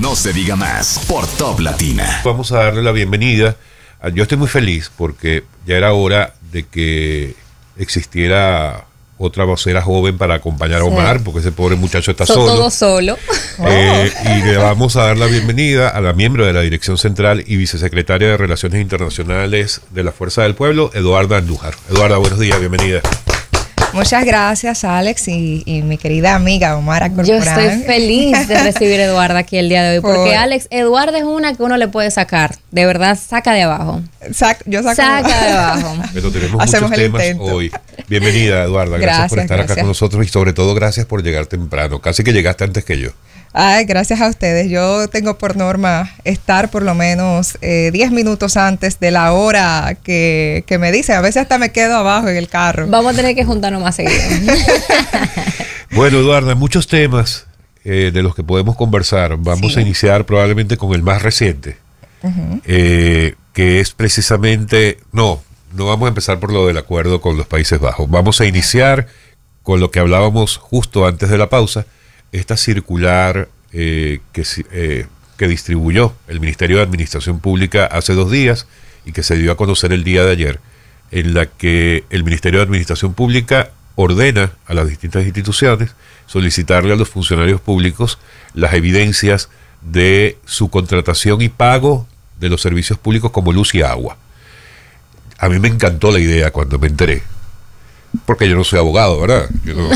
No se diga más por Top Latina. Vamos a darle la bienvenida. Yo estoy muy feliz porque ya era hora de que existiera otra vocera joven para acompañar a Omar, porque ese pobre muchacho está solo. Todo solo. Y le vamos a dar la bienvenida a la miembro de la Dirección Central y Vicesecretaria de Relaciones Internacionales de la Fuerza del Pueblo, Eduarda Andújar. Eduarda, buenos días, bienvenida. Muchas gracias, Alex, y mi querida amiga Omar Corporán. Yo estoy feliz de recibir a Eduarda aquí el día de hoy, porque Alex, Eduarda es una que uno le puede sacar, de verdad, saca de abajo. Yo saco saca de abajo. Pero tenemos muchos temas hoy. Bienvenida, Eduarda, gracias por estar acá con nosotros y sobre todo gracias por llegar temprano, casi que llegaste antes que yo. Ay, gracias a ustedes. Yo tengo por norma estar por lo menos 10 minutos antes de la hora que me dicen. A veces hasta me quedo abajo en el carro. Vamos a tener que juntarnos más seguido. Bueno, Eduarda, muchos temas de los que podemos conversar. Vamos a iniciar probablemente con el más reciente, que es precisamente... No vamos a empezar por lo del acuerdo con los Países Bajos. Vamos a iniciar con lo que hablábamos justo antes de la pausa, esta circular que distribuyó el Ministerio de Administración Pública hace 2 días y que se dio a conocer el día de ayer, en la que el Ministerio de Administración Pública ordena a las distintas instituciones solicitarle a los funcionarios públicos las evidencias de su contratación y pago de los servicios públicos como luz y agua. A mí me encantó la idea cuando me enteré, porque yo no soy abogado, ¿verdad? Yo no,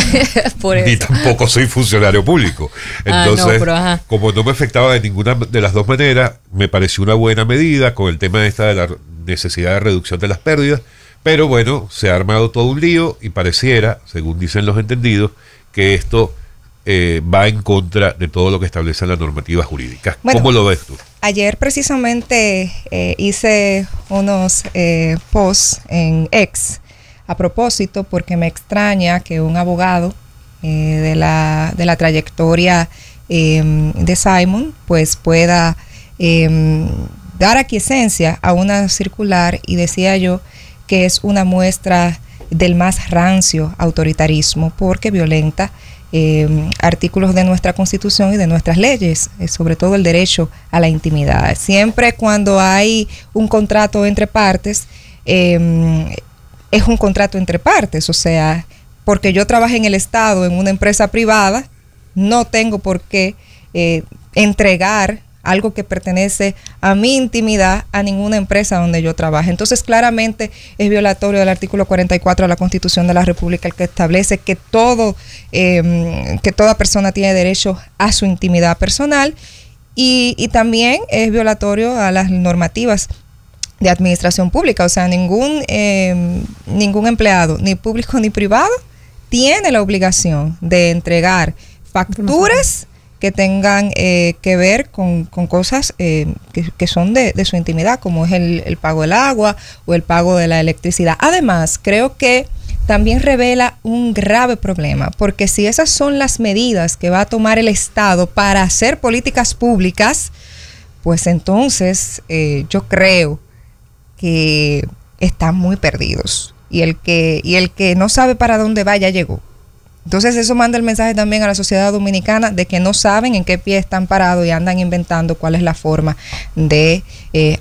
ni tampoco soy funcionario público. Entonces, como no me afectaba de ninguna de las dos maneras, me pareció una buena medida con el tema esta de la necesidad de reducción de las pérdidas. Pero bueno, se ha armado todo un lío y pareciera, según dicen los entendidos, que esto va en contra de todo lo que establece la normativa jurídica. Bueno, ¿cómo lo ves tú? Ayer precisamente hice unos posts en X a propósito, porque me extraña que un abogado de la trayectoria de Simon pues pueda dar aquiescencia a una circular, y decía yo que es una muestra del más rancio autoritarismo, porque violenta artículos de nuestra Constitución y de nuestras leyes, sobre todo el derecho a la intimidad. Siempre cuando hay un contrato entre partes, es un contrato entre partes, o sea, porque yo trabajo en el Estado, en una empresa privada, no tengo por qué entregar algo que pertenece a mi intimidad a ninguna empresa donde yo trabaje. Entonces, claramente es violatorio del artículo 44 de la Constitución de la República, el que establece que toda persona tiene derecho a su intimidad personal, y también es violatorio a las normativas de administración pública. O sea, ningún empleado, ni público ni privado, tiene la obligación de entregar facturas que tengan que ver con cosas que son de su intimidad, como es el pago del agua o el pago de la electricidad. Además, creo que también revela un grave problema, porque si esas son las medidas que va a tomar el Estado para hacer políticas públicas, pues entonces yo creo que están muy perdidos, y el que no sabe para dónde va ya llegó. Entonces eso manda el mensaje también a la sociedad dominicana de que no saben en qué pie están parados y andan inventando cuál es la forma de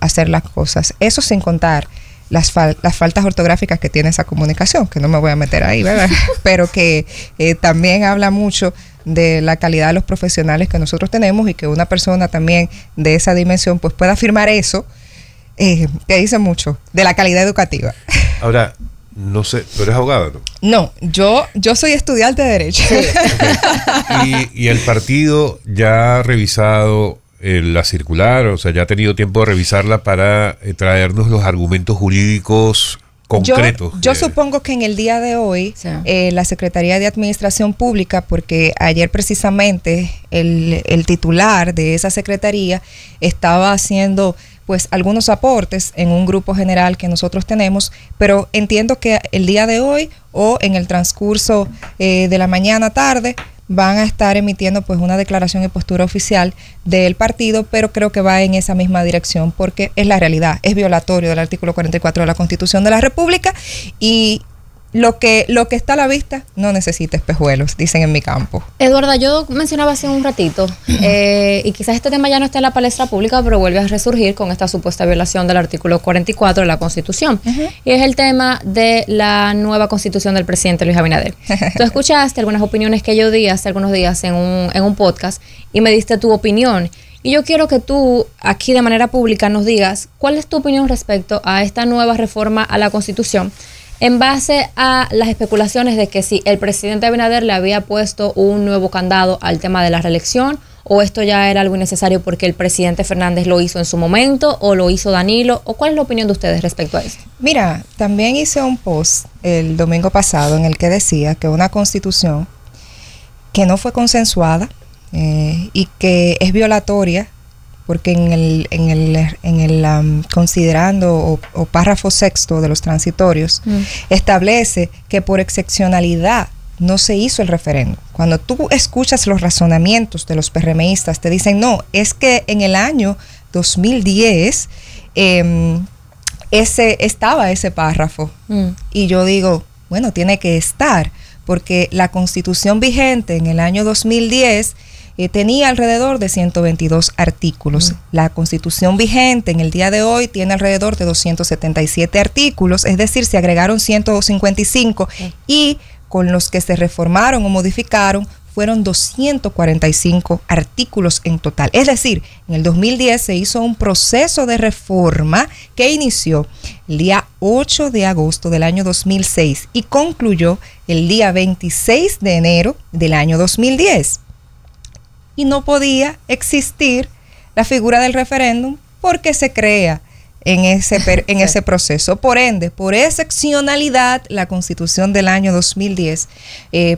hacer las cosas. Eso sin contar las faltas ortográficas que tiene esa comunicación, que no me voy a meter ahí, ¿verdad? Pero que también habla mucho de la calidad de los profesionales que nosotros tenemos, y que una persona también de esa dimensión pues pueda afirmar eso, que dice mucho de la calidad educativa. Ahora, no sé, ¿tú eres abogado, no? No, yo soy estudiante de Derecho. Okay. Y el partido ya ha revisado la circular, o sea, ya ha tenido tiempo de revisarla para traernos los argumentos jurídicos concretos. Yo supongo que en el día de hoy la Secretaría de Administración Pública, porque ayer precisamente el titular de esa secretaría estaba haciendo pues algunos aportes en un grupo general que nosotros tenemos, pero entiendo que el día de hoy o en el transcurso de la mañana tarde van a estar emitiendo pues una declaración y postura oficial del partido, pero creo que va en esa misma dirección, porque es la realidad, es violatorio del artículo 44 de la Constitución de la República, y lo que está a la vista no necesita espejuelos, dicen en mi campo. Eduarda, yo mencionaba hace un ratito, y quizás este tema ya no está en la palestra pública, pero vuelve a resurgir con esta supuesta violación del artículo 44 de la Constitución. Y es el tema de la nueva Constitución del presidente Luis Abinader. Tú escuchaste algunas opiniones que yo di hace algunos días en un podcast y me diste tu opinión. Y yo quiero que tú, aquí de manera pública, nos digas cuál es tu opinión respecto a esta nueva reforma a la Constitución, en base a las especulaciones de que si el presidente Abinader le había puesto un nuevo candado al tema de la reelección, o esto ya era algo innecesario porque el presidente Fernández lo hizo en su momento, o lo hizo Danilo, o cuál es la opinión de ustedes respecto a esto. Mira, también hice un post el domingo pasado en el que decía que una constitución que no fue consensuada y que es violatoria, porque en el considerando o párrafo sexto de los transitorios establece que por excepcionalidad no se hizo el referéndum. Cuando tú escuchas los razonamientos de los PRMistas, te dicen, no, es que en el año 2010 estaba ese párrafo. Y yo digo, bueno, tiene que estar, porque la Constitución vigente en el año 2010 tenía alrededor de 122 artículos. La Constitución vigente en el día de hoy tiene alrededor de 277 artículos, es decir, se agregaron 155 y con los que se reformaron o modificaron fueron 245 artículos en total. Es decir, en el 2010 se hizo un proceso de reforma que inició el día 8 de agosto del año 2006 y concluyó el día 26 de enero del año 2010. Y no podía existir la figura del referéndum porque se crea en ese proceso. Por ende, por excepcionalidad, la Constitución del año 2010,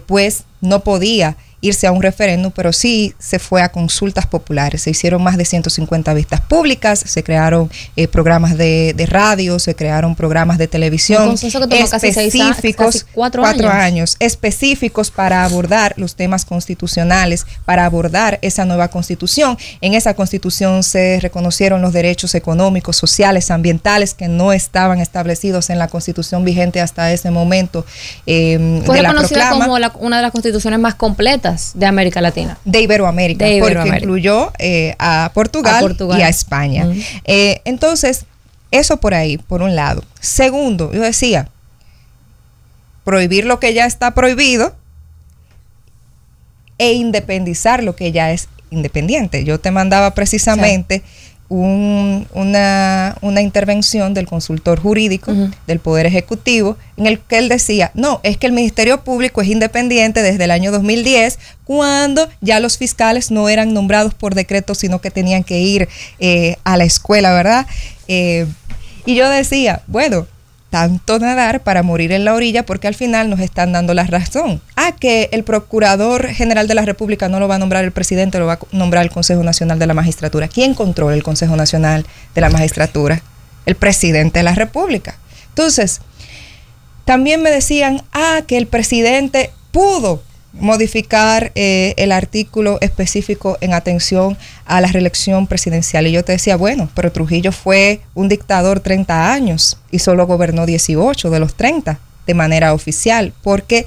pues no podía irse a un referéndum, pero sí se fue a consultas populares. Se hicieron más de 150 vistas públicas, se crearon programas de radio, se crearon programas de televisión específicos, casi cuatro años, específicos para abordar los temas constitucionales, para abordar esa nueva constitución. En esa constitución se reconocieron los derechos económicos, sociales, ambientales que no estaban establecidos en la constitución vigente hasta ese momento. Fue reconocida como una de las constituciones más completas de América Latina. De Iberoamérica, porque incluyó a Portugal y a España. Entonces, eso por ahí, por un lado. Segundo, yo decía, prohibir lo que ya está prohibido e independizar lo que ya es independiente. Yo te mandaba precisamente una intervención del consultor jurídico del Poder Ejecutivo en el que él decía, no, es que el Ministerio Público es independiente desde el año 2010 cuando ya los fiscales no eran nombrados por decreto sino que tenían que ir a la escuela, ¿verdad? Y yo decía, bueno, tanto nadar para morir en la orilla porque al final nos están dando la razón. Que el Procurador General de la República no lo va a nombrar el presidente, lo va a nombrar el Consejo Nacional de la Magistratura. ¿Quién controla el Consejo Nacional de la Magistratura? El presidente de la República. Entonces, también me decían, que el presidente pudo modificar el artículo específico en atención a la reelección presidencial. Y yo te decía, bueno, pero Trujillo fue un dictador 30 años y solo gobernó 18 de los 30 de manera oficial, porque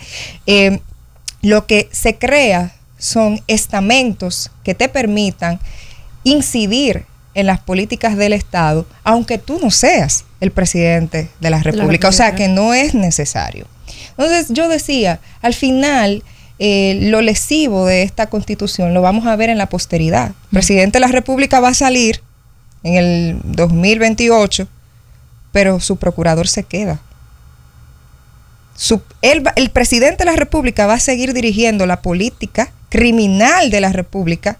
lo que se crea son estamentos que te permitan incidir en las políticas del Estado, aunque tú no seas el presidente de la República. O sea, que no es necesario. Entonces, yo decía, al final, lo lesivo de esta Constitución lo vamos a ver en la posteridad. El presidente de la República va a salir en el 2028, pero su procurador se queda. El presidente de la República va a seguir dirigiendo la política criminal de la República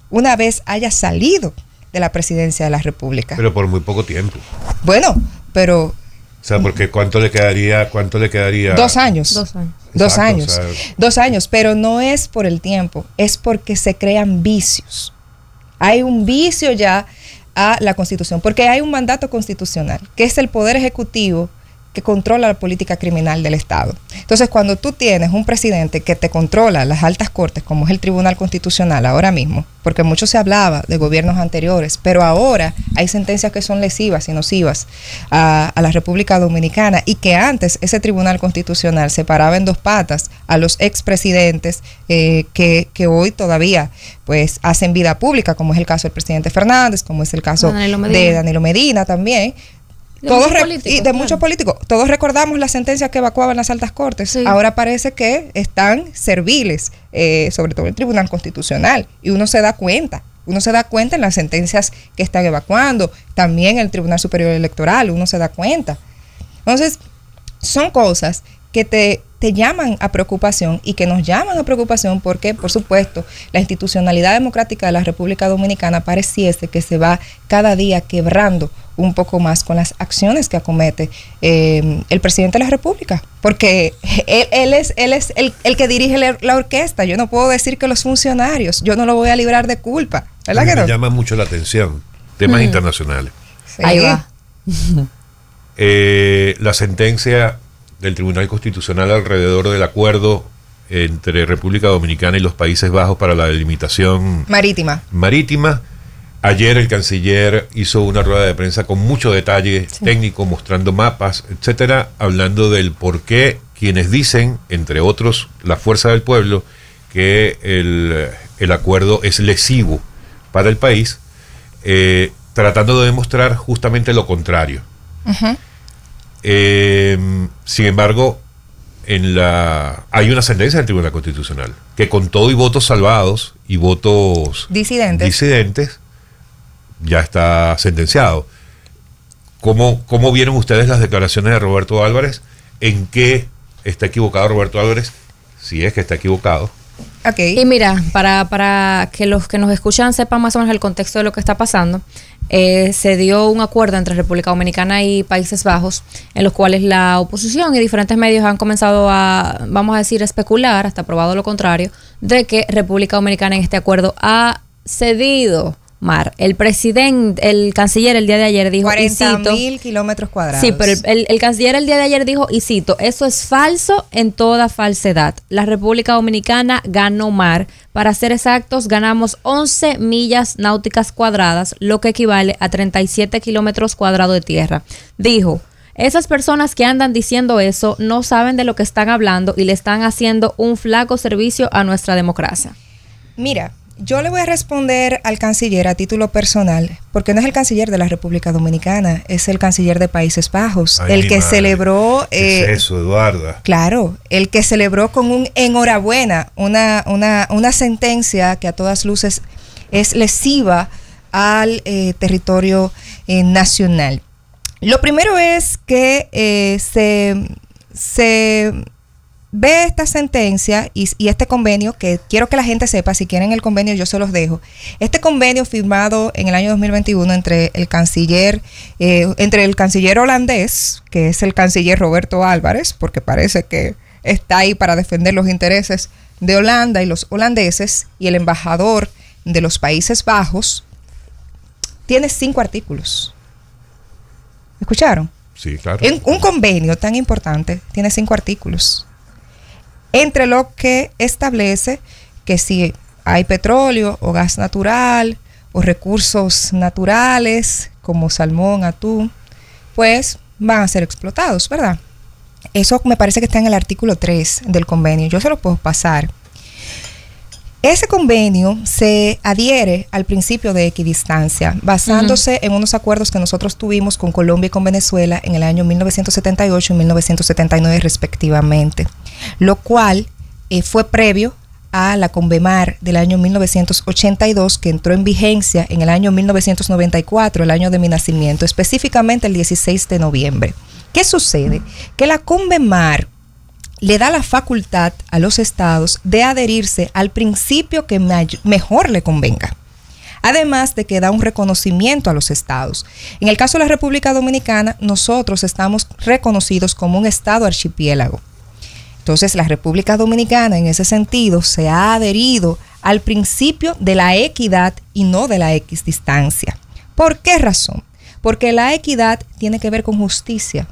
una vez haya salido de la presidencia de la República. Pero por muy poco tiempo. Bueno, pero... O sea, porque ¿cuánto le quedaría? 2 años. 2 años. Exacto, 2 años. O sea, 2 años, pero no es por el tiempo, es porque se crean vicios. Hay un vicio ya a la Constitución, porque hay un mandato constitucional, que es el Poder Ejecutivo que controla la política criminal del Estado. Entonces, cuando tú tienes un presidente que te controla las altas cortes, como es el Tribunal Constitucional ahora mismo, porque mucho se hablaba de gobiernos anteriores, pero ahora hay sentencias que son lesivas y nocivas a la República Dominicana, y que antes ese Tribunal Constitucional separaba en dos patas a los expresidentes que hoy todavía pues hacen vida pública, como es el caso del presidente Fernández, como es el caso de Danilo Medina también. De muchos políticos. Todos recordamos las sentencias que evacuaban las altas cortes. Sí. Ahora parece que están serviles, sobre todo el Tribunal Constitucional, y uno se da cuenta en las sentencias que están evacuando, también el Tribunal Superior Electoral, uno se da cuenta. Entonces, son cosas que te llaman a preocupación, y que nos llaman a preocupación porque, por supuesto, la institucionalidad democrática de la República Dominicana pareciese que se va cada día quebrando un poco más con las acciones que acomete el presidente de la República, porque él es el que dirige la orquesta. Yo no puedo decir que los funcionarios, yo no lo voy a librar de culpa, ¿verdad que no? Me llama mucho la atención temas internacionales. Sí. Ahí va. La sentencia del Tribunal Constitucional alrededor del acuerdo entre República Dominicana y los Países Bajos para la delimitación marítima. Ayer el canciller hizo una rueda de prensa con mucho detalle técnico, mostrando mapas, etcétera, hablando del por qué quienes dicen, entre otros la Fuerza del Pueblo, que el acuerdo es lesivo para el país, tratando de demostrar justamente lo contrario. Uh-huh. Sin embargo, hay una sentencia del Tribunal Constitucional que, con todo y votos salvados y votos disidentes, ya está sentenciado. ¿Cómo vieron ustedes las declaraciones de Roberto Álvarez? ¿En qué está equivocado Roberto Álvarez? Si es que está equivocado. Okay. Y mira, para que los que nos escuchan sepan más o menos el contexto de lo que está pasando, se dio un acuerdo entre República Dominicana y Países Bajos, en los cuales la oposición y diferentes medios han comenzado a, vamos a decir, especular, hasta probado lo contrario, de que República Dominicana en este acuerdo ha cedido mar. El canciller el día de ayer dijo, 40.000 kilómetros cuadrados. Sí, pero el canciller el día de ayer dijo, y cito, eso es falso en toda falsedad. La República Dominicana ganó mar. Para ser exactos, ganamos 11 millas náuticas cuadradas, lo que equivale a 37 kilómetros cuadrados de tierra. Dijo, esas personas que andan diciendo eso no saben de lo que están hablando y le están haciendo un flaco servicio a nuestra democracia. Mira, yo le voy a responder al canciller a título personal, porque no es el canciller de la República Dominicana, es el canciller de Países Bajos. Ay, el que madre. Celebró... ¿Qué es eso, Eduarda? Claro, el que celebró con un enhorabuena una sentencia que a todas luces es lesiva al territorio nacional. Lo primero es que se ve esta sentencia y este convenio, que quiero que la gente sepa, si quieren el convenio yo se los dejo. Este convenio firmado en el año 2021 entre el canciller holandés, que es el canciller Roberto Álvarez, porque parece que está ahí para defender los intereses de Holanda y los holandeses, y el embajador de los Países Bajos, tiene 5 artículos. ¿Escucharon? Sí, claro. Un convenio tan importante tiene 5 artículos. Entre lo que establece que si hay petróleo o gas natural o recursos naturales como salmón, atún, pues van a ser explotados, ¿verdad? Eso me parece que está en el artículo 3 del convenio. Yo se lo puedo pasar. Ese convenio se adhiere al principio de equidistancia, basándose en unos acuerdos que nosotros tuvimos con Colombia y con Venezuela en el año 1978 y 1979 respectivamente, lo cual fue previo a la Convemar del año 1982, que entró en vigencia en el año 1994, el año de mi nacimiento, específicamente el 16 de noviembre. ¿Qué sucede? Que la Convemar le da la facultad a los estados de adherirse al principio que mejor le convenga. Además de que da un reconocimiento a los estados. En el caso de la República Dominicana, nosotros estamos reconocidos como un estado archipiélago. Entonces, la República Dominicana, en ese sentido, se ha adherido al principio de la equidad y no de la equidistancia. ¿Por qué razón? Porque la equidad tiene que ver con justicia.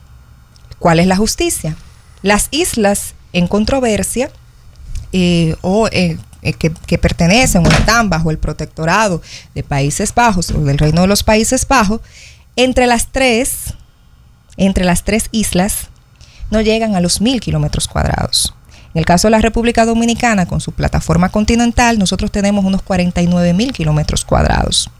¿Cuál es la justicia? Las islas en controversia que pertenecen o están bajo el protectorado de Países Bajos o del Reino de los Países Bajos, entre las tres islas no llegan a los 1.000 kilómetros cuadrados. En el caso de la República Dominicana, con su plataforma continental, nosotros tenemos unos 49.000 kilómetros cuadrados.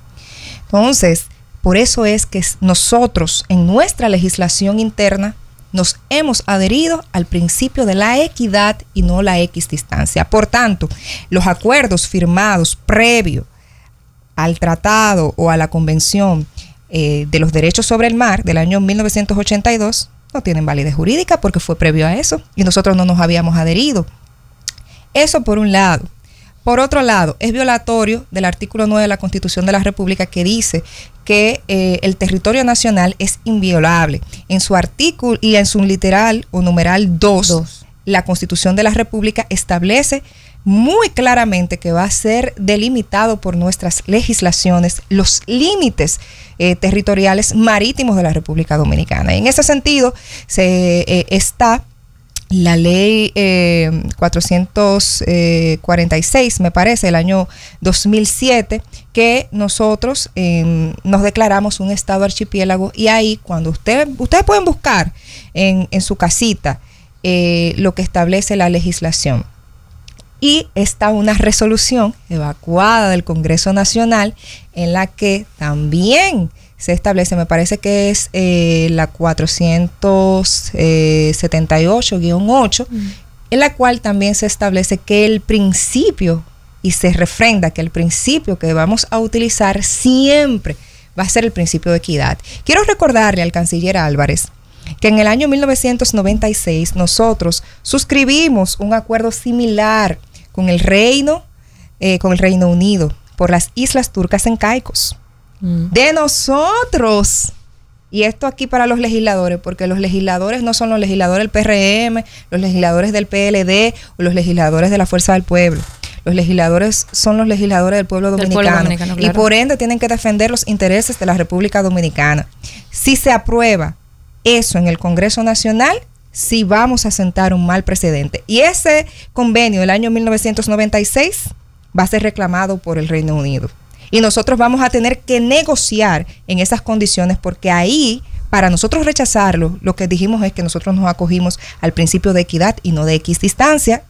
Entonces, por eso es que nosotros, en nuestra legislación interna, nos hemos adherido al principio de la equidad y no la equidistancia. Por tanto, los acuerdos firmados previo al tratado o a la Convención de los Derechos sobre el Mar del año 1982 no tienen validez jurídica porque fue previo a eso y nosotros no nos habíamos adherido. Eso por un lado. Por otro lado, es violatorio del artículo 9 de la Constitución de la República, que dice que el territorio nacional es inviolable. En su artículo y en su literal o numeral 2, la Constitución de la República establece muy claramente que va a ser delimitado por nuestras legislaciones los límites territoriales marítimos de la República Dominicana. Y en ese sentido está la ley 446, me parece, del año 2007, que nosotros nos declaramos un estado archipiélago, y ahí cuando ustedes pueden buscar en su casita lo que establece la legislación. Y está una resolución evacuada del Congreso Nacional en la que también se establece, me parece que es la 478-8, en la cual también se establece que el principio, y se refrenda que el principio que vamos a utilizar siempre va a ser el principio de equidad. Quiero recordarle al canciller Álvarez que en el año 1996 nosotros suscribimos un acuerdo similar con el Reino Unido por las Islas Turcas en Caicos. De nosotros. Y esto aquí para los legisladores, porque los legisladores no son los legisladores del PRM, los legisladores del PLD o los legisladores de la Fuerza del Pueblo. Los legisladores son los legisladores del pueblo dominicano, claro. Y por ende tienen que defender los intereses de la República Dominicana. Si se aprueba eso en el Congreso Nacional, sí vamos a sentar un mal precedente. Y ese convenio del año 1996 va a ser reclamado por el Reino Unido. Y nosotros vamos a tener que negociar en esas condiciones, porque ahí, para nosotros rechazarlo, lo que dijimos es que nosotros nos acogimos al principio de equidad y no de equidistancia.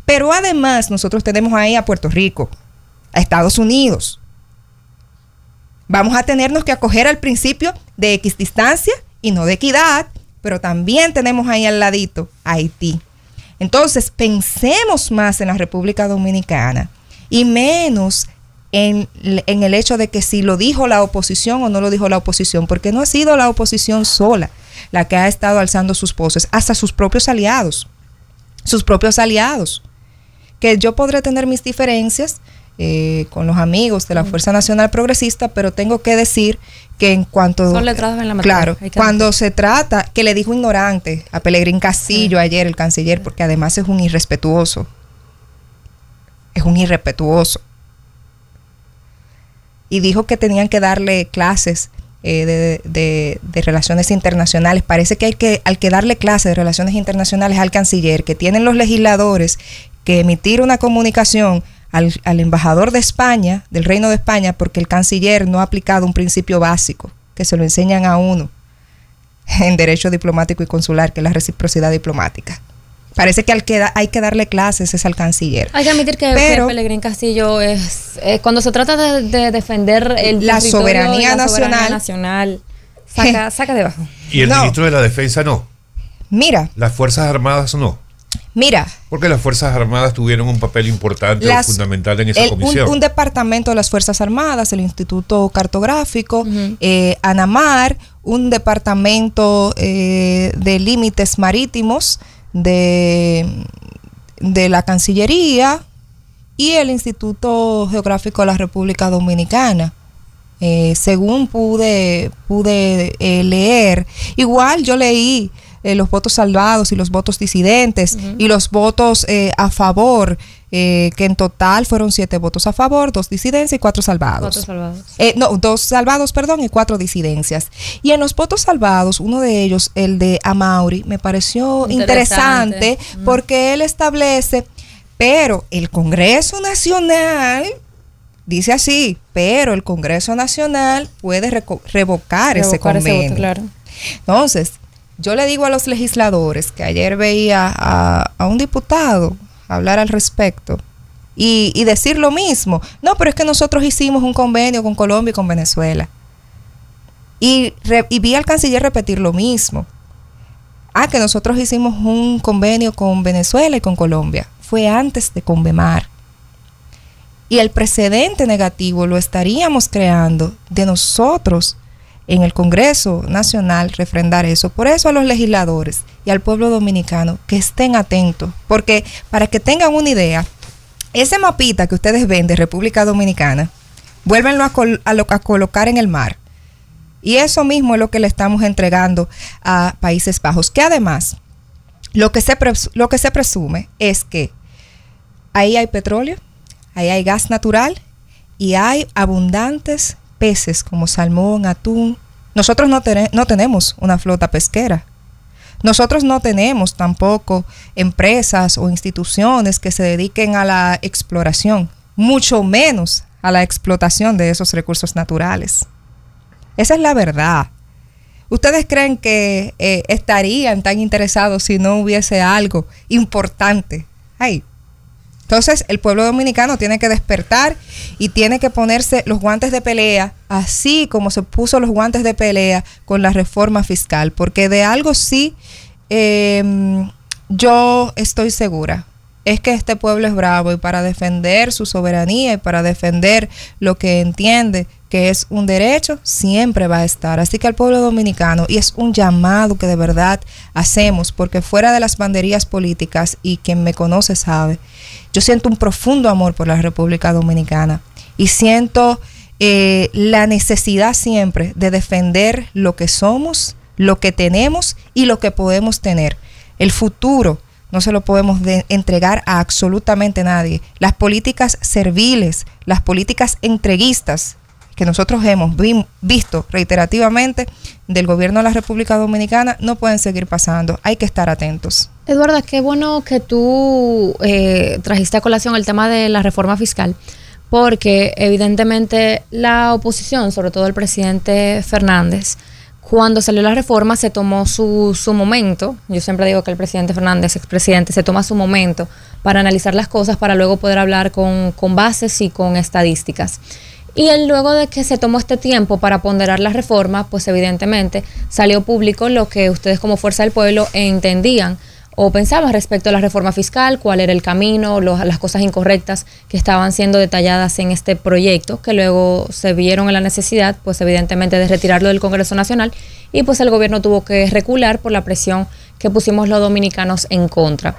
Pero además nosotros tenemos ahí a Puerto Rico, a Estados Unidos. Vamos a tenernos que acoger al principio de equidistancia y no de equidad, pero también tenemos ahí al ladito a Haití. Entonces, pensemos más en la República Dominicana y menos en el hecho de que si lo dijo la oposición o no lo dijo la oposición, porque no ha sido la oposición sola la que ha estado alzando sus voces, hasta sus propios aliados, que yo podré tener mis diferencias con los amigos de la Fuerza Nacional Progresista, pero tengo que decir que en cuanto... Son letrados en la materia. Claro, cuando se trata, que le dijo ignorante a Pelegrín Castillo ayer, el canciller, porque además es un irrespetuoso. Y dijo que tenían que darle clases de relaciones internacionales. Parece que hay que darle clases de relaciones internacionales al canciller, que tienen los legisladores que emitir una comunicación al embajador de España, del Reino de España, porque el canciller no ha aplicado un principio básico que se lo enseñan a uno en derecho diplomático y consular, que es la reciprocidad diplomática. Parece que hay que darle clases es al canciller. Hay que admitir que Pelegrín Castillo es cuando se trata de defender la soberanía nacional, saca debajo. Y el ministro de la Defensa no. Mira. Las Fuerzas Armadas no. Mira. Porque las Fuerzas Armadas tuvieron un papel importante o fundamental en esa comisión. Un departamento de las Fuerzas Armadas, el Instituto Cartográfico, ANAMAR, un departamento de límites marítimos de la Cancillería y el Instituto Geográfico de la República Dominicana. Según pude leer, igual yo leí los votos salvados y los votos disidentes y los votos a favor que en total fueron 7 votos a favor, 2 disidencias y 4 salvados. 4 salvados. No, 2 salvados, perdón, y 4 disidencias. Y en los votos salvados, uno de ellos, el de Amaury, me pareció interesante porque él establece, pero el Congreso Nacional, dice así, pero el Congreso Nacional puede revocar ese convenio. Ese voto, claro. Entonces, yo le digo a los legisladores que ayer veía a un diputado hablar al respecto y decir lo mismo. No, pero es que nosotros hicimos un convenio con Colombia y con Venezuela. Y vi al canciller repetir lo mismo. Que nosotros hicimos un convenio con Venezuela y con Colombia. Fue antes de Convemar. Y el precedente negativo lo estaríamos creando de nosotros en el Congreso Nacional refrendar eso. Por eso a los legisladores y al pueblo dominicano que estén atentos, porque para que tengan una idea, ese mapita que ustedes ven de República Dominicana, vuélvenlo a colocar en el mar. Y eso mismo es lo que le estamos entregando a Países Bajos, que además lo que se presume es que ahí hay petróleo, ahí hay gas natural y hay abundantes peces como salmón, atún. Nosotros no tenemos una flota pesquera. Nosotros no tenemos tampoco empresas o instituciones que se dediquen a la exploración, mucho menos a la explotación de esos recursos naturales. Esa es la verdad. ¿Ustedes creen que estarían tan interesados si no hubiese algo importante ahí? Entonces, el pueblo dominicano tiene que despertar y tiene que ponerse los guantes de pelea, así como se puso los guantes de pelea con la reforma fiscal, porque de algo sí yo estoy segura, es que este pueblo es bravo y para defender su soberanía y para defender lo que entiende que es un derecho, siempre va a estar. Así que al pueblo dominicano, y es un llamado que de verdad hacemos, porque fuera de las banderías políticas, y quien me conoce sabe, yo siento un profundo amor por la República Dominicana y siento la necesidad siempre de defender lo que somos, lo que tenemos y lo que podemos tener. El futuro no se lo podemos entregar a absolutamente nadie. Las políticas serviles, las políticas entreguistas que nosotros hemos visto reiterativamente del gobierno de la República Dominicana no pueden seguir pasando. Hay que estar atentos. Eduarda, qué bueno que tú trajiste a colación el tema de la reforma fiscal, porque evidentemente la oposición, sobre todo el presidente Fernández, cuando salió la reforma se tomó su momento. Yo siempre digo que el presidente Fernández, expresidente, se toma su momento para analizar las cosas, para luego poder hablar con bases y con estadísticas. Y luego de que se tomó este tiempo para ponderar la reforma, pues evidentemente salió público lo que ustedes como Fuerza del Pueblo entendían o pensaban respecto a la reforma fiscal, cuál era el camino, las cosas incorrectas que estaban siendo detalladas en este proyecto, que luego se vieron en la necesidad, pues evidentemente, de retirarlo del Congreso Nacional, y pues el gobierno tuvo que recular por la presión que pusimos los dominicanos en contra.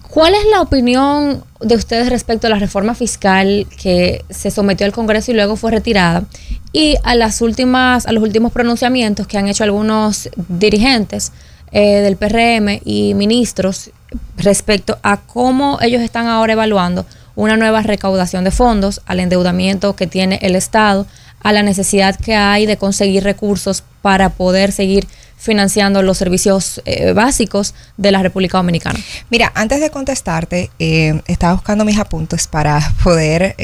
¿Cuál es la opinión de ustedes respecto a la reforma fiscal que se sometió al Congreso y luego fue retirada? Y a los últimos pronunciamientos que han hecho algunos dirigentes del PRM y ministros respecto a cómo ellos están ahora evaluando una nueva recaudación de fondos, al endeudamiento que tiene el Estado, a la necesidad que hay de conseguir recursos para poder seguir financiando los servicios básicos de la República Dominicana? Mira, antes de contestarte, estaba buscando mis apuntes para poder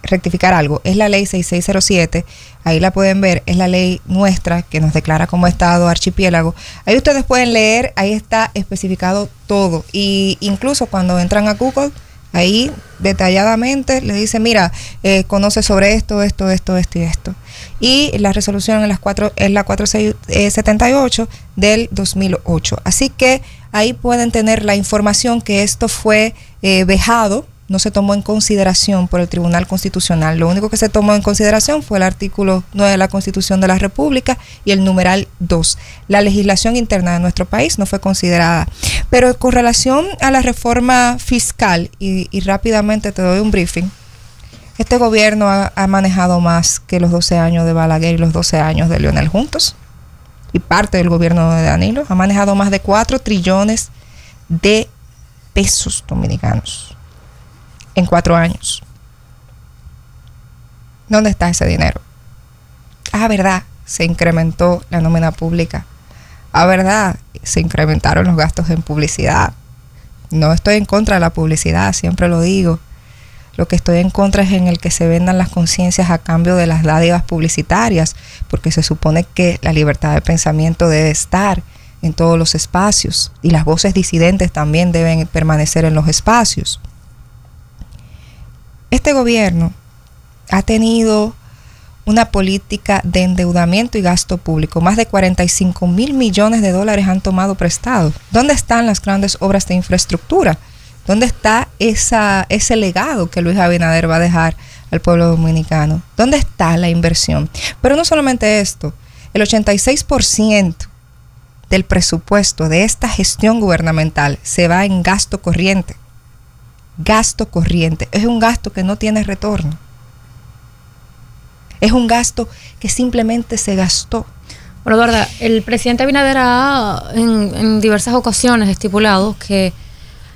rectificar algo. Es la ley 6607, ahí la pueden ver, es la ley nuestra que nos declara como Estado archipiélago. Ahí ustedes pueden leer, ahí está especificado todo, y incluso cuando entran a Google, ahí detalladamente le dice, mira, conoce sobre esto y esto. Y la resolución es la 4678 del 2008. Así que ahí pueden tener la información que esto fue vejado, no se tomó en consideración por el Tribunal Constitucional. Lo único que se tomó en consideración fue el artículo 9 de la Constitución de la República y el numeral 2. La legislación interna de nuestro país no fue considerada. Pero con relación a la reforma fiscal, y rápidamente te doy un briefing, este gobierno ha manejado más que los 12 años de Balaguer y los 12 años de Leonel juntos. Y parte del gobierno de Danilo ha manejado más de 4 trillones de pesos dominicanos en 4 años. ¿Dónde está ese dinero? Ah, verdad, se incrementó la nómina pública. Ah, verdad, se incrementaron los gastos en publicidad. No estoy en contra de la publicidad, siempre lo digo. Lo que estoy en contra es en el que se vendan las conciencias a cambio de las dádivas publicitarias, porque se supone que la libertad de pensamiento debe estar en todos los espacios y las voces disidentes también deben permanecer en los espacios. Este gobierno ha tenido una política de endeudamiento y gasto público. Más de 45,000 millones de dólares han tomado prestados. ¿Dónde están las grandes obras de infraestructura? ¿Dónde está ese legado que Luis Abinader va a dejar al pueblo dominicano? ¿Dónde está la inversión? Pero no solamente esto, el 86% del presupuesto de esta gestión gubernamental se va en gasto corriente. Gasto corriente. Es un gasto que no tiene retorno. Es un gasto que simplemente se gastó. Bueno, Eduarda, el presidente Abinader ha en diversas ocasiones estipulado que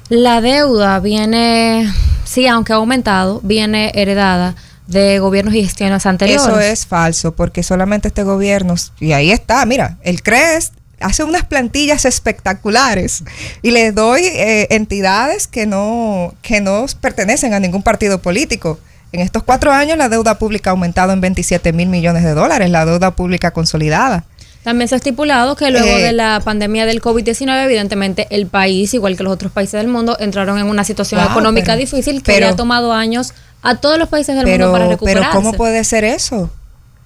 la deuda viene, sí, aunque ha aumentado, viene heredada de gobiernos y gestiones anteriores. Eso es falso, porque solamente este gobierno, y ahí está, mira, el CRES hace unas plantillas espectaculares y le doy entidades que no pertenecen a ningún partido político. En estos 4 años la deuda pública ha aumentado en 27,000 millones de dólares, la deuda pública consolidada. También se ha estipulado que luego de la pandemia del COVID-19, evidentemente el país, igual que los otros países del mundo, entraron en una situación económica difícil que le ha tomado años a todos los países del mundo para recuperarse. Pero ¿cómo puede ser eso?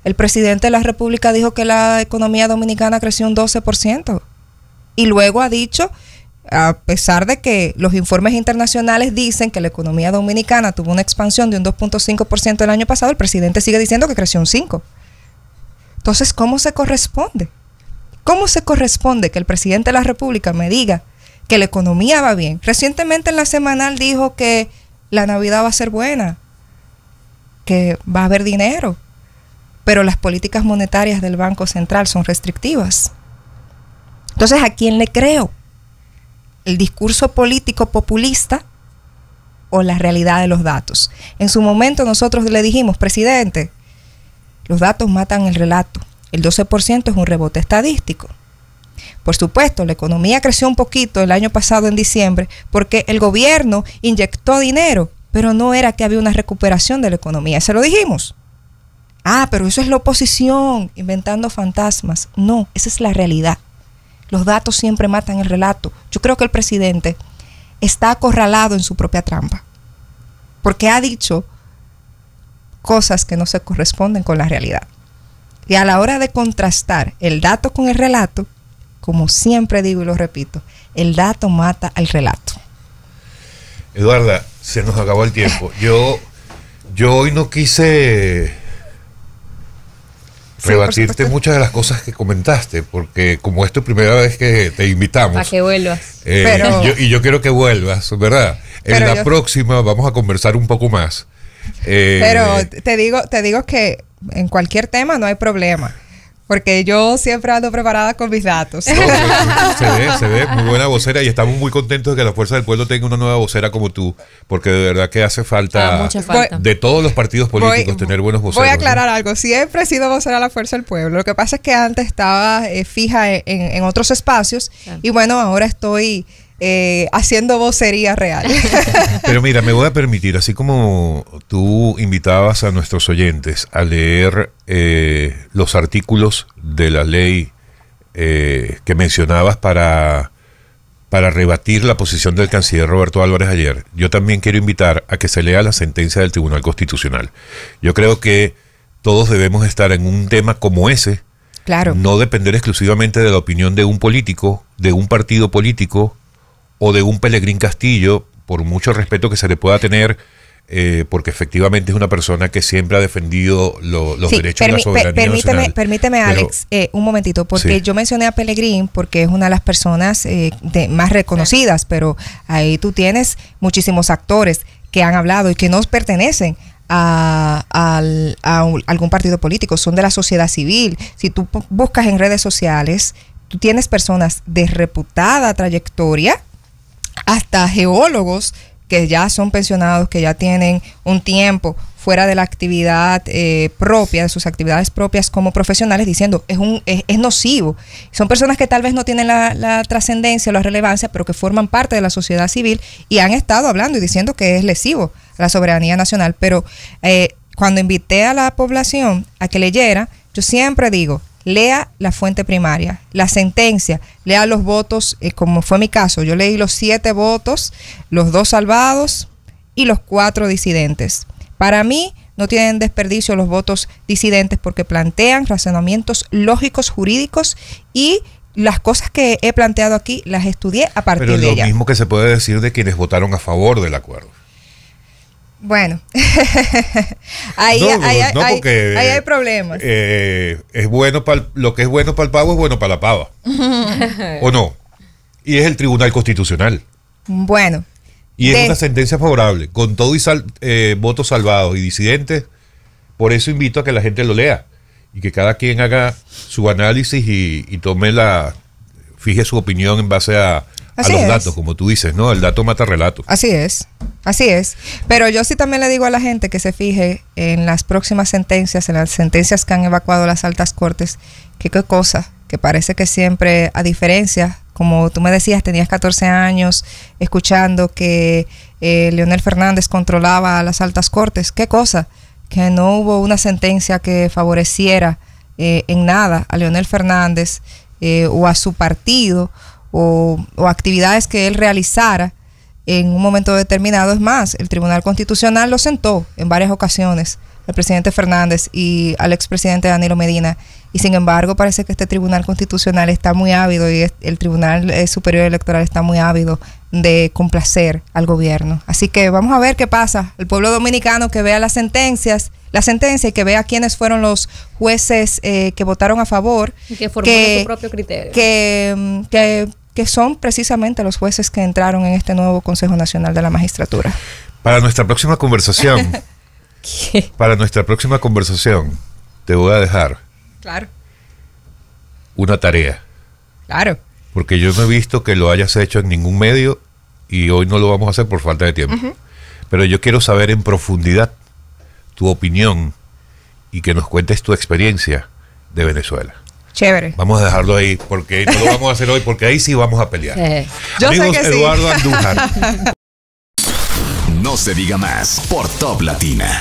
El presidente de la República dijo que la economía dominicana creció un 12%. Y luego ha dicho, a pesar de que los informes internacionales dicen que la economía dominicana tuvo una expansión de un 2.5% el año pasado, el presidente sigue diciendo que creció un 5%. Entonces, ¿cómo se corresponde? ¿Cómo se corresponde que el presidente de la República me diga que la economía va bien? Recientemente en la semanal dijo que la Navidad va a ser buena, que va a haber dinero, pero las políticas monetarias del Banco Central son restrictivas. Entonces, ¿a quién le creo? ¿El discurso político populista o la realidad de los datos? En su momento nosotros le dijimos, presidente, los datos matan el relato. El 12% es un rebote estadístico. Por supuesto, la economía creció un poquito el año pasado en diciembre porque el gobierno inyectó dinero, pero no era que había una recuperación de la economía. Se lo dijimos. Ah, pero eso es la oposición, inventando fantasmas. No, esa es la realidad. Los datos siempre matan el relato. Yo creo que el presidente está acorralado en su propia trampa, porque ha dicho cosas que no se corresponden con la realidad. Y a la hora de contrastar el dato con el relato, como siempre digo y lo repito, el dato mata al relato. Eduarda, se nos acabó el tiempo. Yo hoy no quise rebatirte muchas de las cosas que comentaste, porque como es tu primera vez que te invitamos. Para que vuelvas. Yo quiero que vuelvas, ¿verdad? En la próxima vamos a conversar un poco más. Pero te digo que en cualquier tema no hay problema, porque yo siempre ando preparada con mis datos. No, se ve muy buena vocera y estamos muy contentos de que la Fuerza del Pueblo tenga una nueva vocera como tú, porque de verdad que hace falta, de todos los partidos políticos tener buenos voceros. Voy a aclarar algo, siempre he sido vocera de la Fuerza del Pueblo, lo que pasa es que antes estaba fija en otros espacios, y bueno, ahora estoy haciendo vocería real. Pero mira, me voy a permitir, así como tú invitabas a nuestros oyentes a leer los artículos de la ley que mencionabas para rebatir la posición del canciller Roberto Álvarez ayer, yo también quiero invitar a que se lea la sentencia del Tribunal Constitucional. Yo creo que todos debemos estar en un tema como ese, claro, no depender exclusivamente de la opinión de un político, de un partido político, o de un Pelegrín Castillo, por mucho respeto que se le pueda tener, porque efectivamente es una persona que siempre ha defendido los derechos de la soberanía nacional. Permíteme, Alex, un momentito, porque yo mencioné a Pelegrín porque es una de las personas más reconocidas, pero ahí tú tienes muchísimos actores que han hablado y que no pertenecen a algún partido político, son de la sociedad civil. Si tú buscas en redes sociales, tú tienes personas de reputada trayectoria hasta geólogos que ya son pensionados, que ya tienen un tiempo fuera de la actividad propia, de sus actividades propias como profesionales, diciendo es nocivo. Son personas que tal vez no tienen la trascendencia o la relevancia, pero que forman parte de la sociedad civil y han estado hablando y diciendo que es lesivo a la soberanía nacional. Pero cuando invité a la población a que leyera, yo siempre digo, lea la fuente primaria, la sentencia, lea los votos, como fue mi caso. Yo leí los 7 votos, los 2 salvados y los 4 disidentes. Para mí no tienen desperdicio los votos disidentes porque plantean razonamientos lógicos, jurídicos, y las cosas que he planteado aquí las estudié a partir de ella. Pero lo mismo que se puede decir de quienes votaron a favor del acuerdo. Bueno, ahí hay problemas. Es bueno lo que es bueno para el pavo es bueno para la pava. ¿O no? Y es el Tribunal Constitucional. Bueno. Y es una sentencia favorable, con todo y votos salvados y disidentes. Por eso invito a que la gente lo lea y que cada quien haga su análisis y fije su opinión en base a los datos, como tú dices, ¿no? El dato mata relato. Así es. Pero yo sí también le digo a la gente que se fije en las próximas sentencias, en las sentencias que han evacuado las altas cortes, que qué cosa, que parece que siempre, a diferencia, como tú me decías, tenías 14 años escuchando que Leonel Fernández controlaba las altas cortes, qué cosa, que no hubo una sentencia que favoreciera en nada a Leonel Fernández o a su partido, o actividades que él realizara en un momento determinado. Es más, el Tribunal Constitucional lo sentó en varias ocasiones al presidente Fernández y al expresidente Danilo Medina, y sin embargo parece que este Tribunal Constitucional está muy ávido, y el Tribunal Superior Electoral está muy ávido de complacer al gobierno. Así que vamos a ver qué pasa. El pueblo dominicano que vea la sentencia y que vea quiénes fueron los jueces que votaron a favor, y que formulen su propio criterio, que son precisamente los jueces que entraron en este nuevo Consejo Nacional de la Magistratura. Para nuestra próxima conversación, te voy a dejar una tarea. Claro. Porque yo no he visto que lo hayas hecho en ningún medio y hoy no lo vamos a hacer por falta de tiempo. Pero yo quiero saber en profundidad tu opinión y que nos cuentes tu experiencia de Venezuela. Chévere. Vamos a dejarlo ahí, porque no lo vamos a hacer hoy, porque ahí sí vamos a pelear. Yo Amigos, sé que Eduardo sí. Andújar. No se diga más por Top Latina.